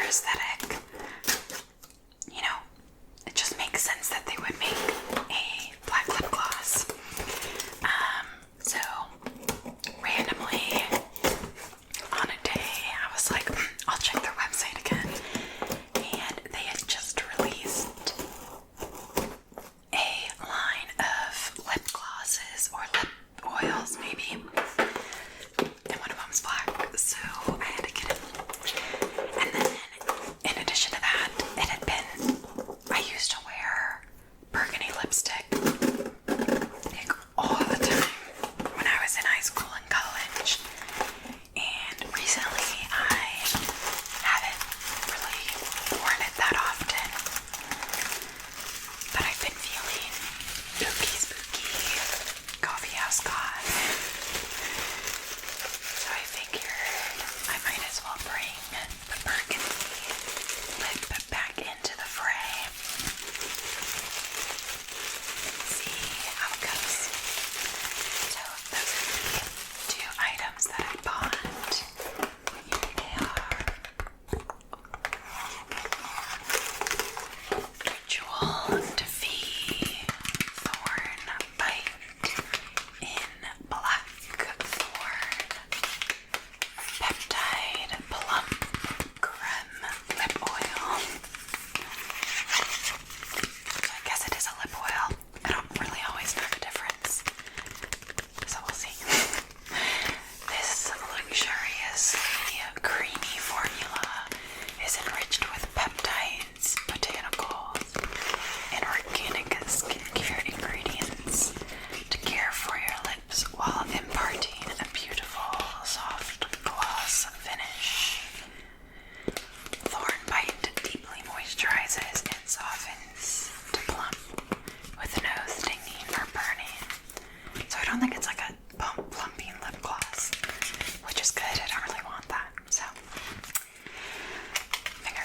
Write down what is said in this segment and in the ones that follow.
aesthetic. You know, it just makes sense that they would make a black lip gloss. So randomly on a day, I was like, I'll check their website again. And they had just released a line of lip glosses or lip oils, maybe. And one of them's black, so I had to get it. And then, in addition to that, it had been, I used to wear burgundy lipstick like all the time when I was in high school and college. And recently I haven't really worn it that often. But I've been feeling ooky spooky, coffee house goth. So I figured I might as well bring the burgundy lip back into the fray. See how it goes. So those are the two items that I bought. Here they are. Ritual Defee Thorn Bite in Black Thorn Peptide Plump Creme Lip Oil. So I guess it is a lip oil. I don't really always know the difference. So we'll see. This luxuriously creamy formula is enriched with peptides, botanicals, and organic skincare ingredients to care for your lips while imparting a beautiful, soft gloss finish. Thornbite deeply moisturizes and softens to plump with no stinging or burning. So I don't think it's like a plumping lip gloss, which is good. I don't really want that. So I think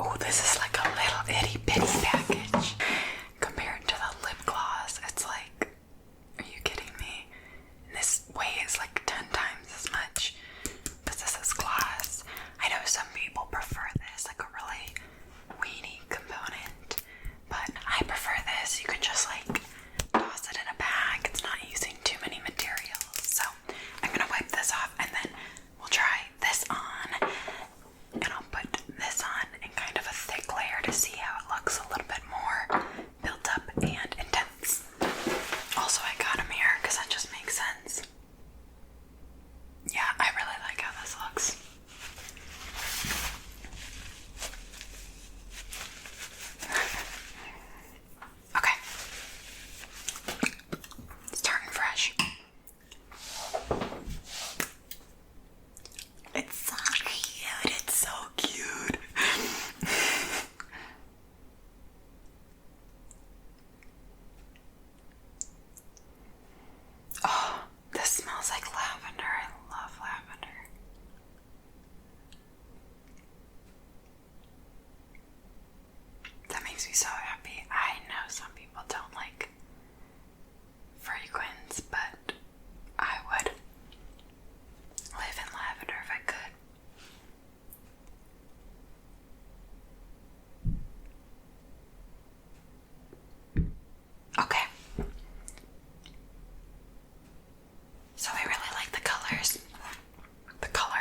Oh, this is like a little itty bitty package compared to the lip gloss. It's like, are you kidding me? And this weighs like 10 times as much because this is glass. I know some people prefer this, like a really weedy component, but I prefer this. You could just like toss it in a bag. It's not using too many materials. So I'm gonna wipe this off and then we'll try this on. And I'll put this on in kind of a thick layer to see how it looks a little bit more built up and intense. Also, I got a mirror because that just makes sense. Yeah, I really like how this looks. Okay. Starting fresh. It's so cute. It's so cute. Oh, this smells like lavender. I love lavender. That makes me so happy. I know some people don't like fragrance, but I would live in lavender if I could. Okay. So I really like the colors. The color.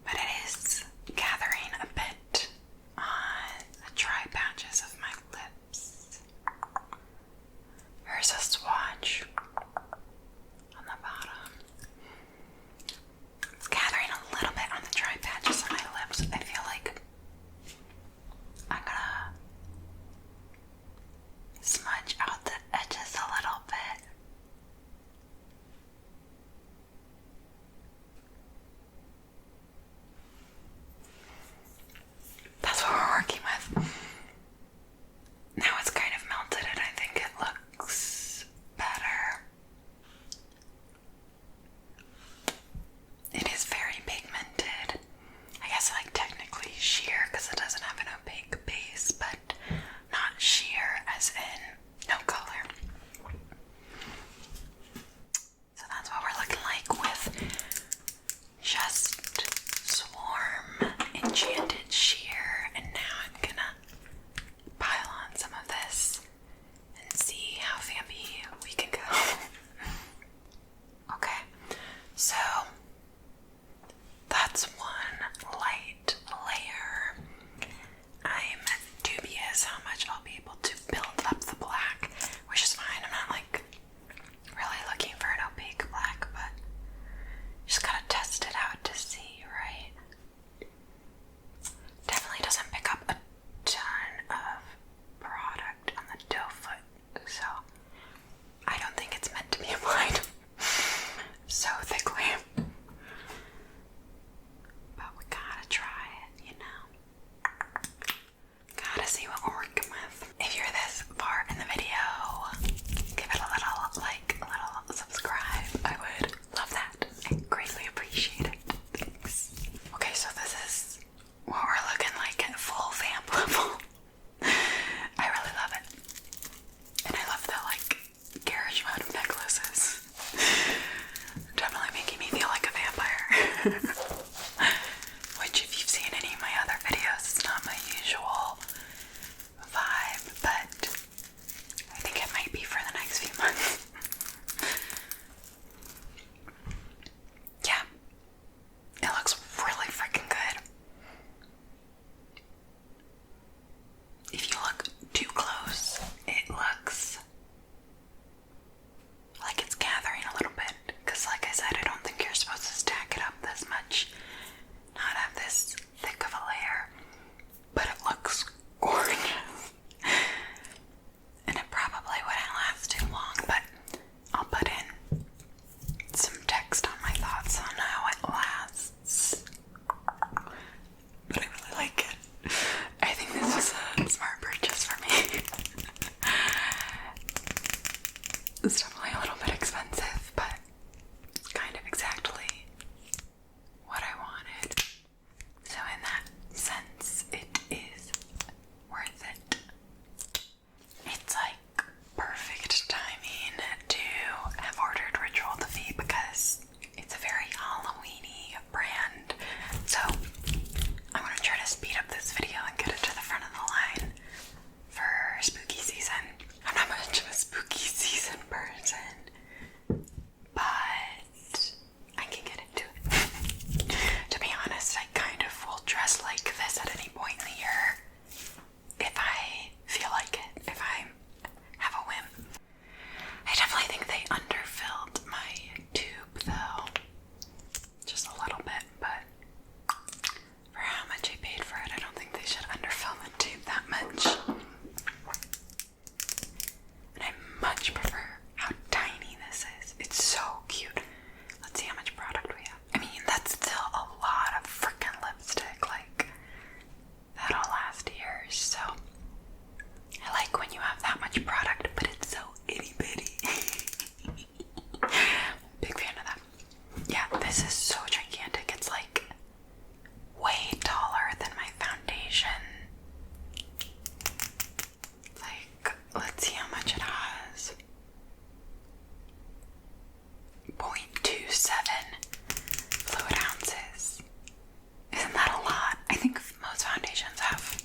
But it is gathering a bit on the dry patches of this video and get it to the front of the line for spooky season. I'm not much of a spooky season person, but I can get into it. To be honest, I kind of will dress like this at any point in the year if I feel like it, if I have a whim. I definitely think they underfilled my tube though, just a little bit, but for how much I paid for it, I don't think they should underfill the tube that much. And I much prefer how tiny this is. It's so cute. Let's see how much product we have. I mean, that's still a lot of freaking lipstick. Like, that'll last years. So, I like when you have that much product, but it's so itty bitty. Big fan of that. Yeah, this is so gigantic. It's like way taller than my foundation. Like, let's see how much it has. 0.27 fluid ounces. Isn't that a lot? I think most foundations have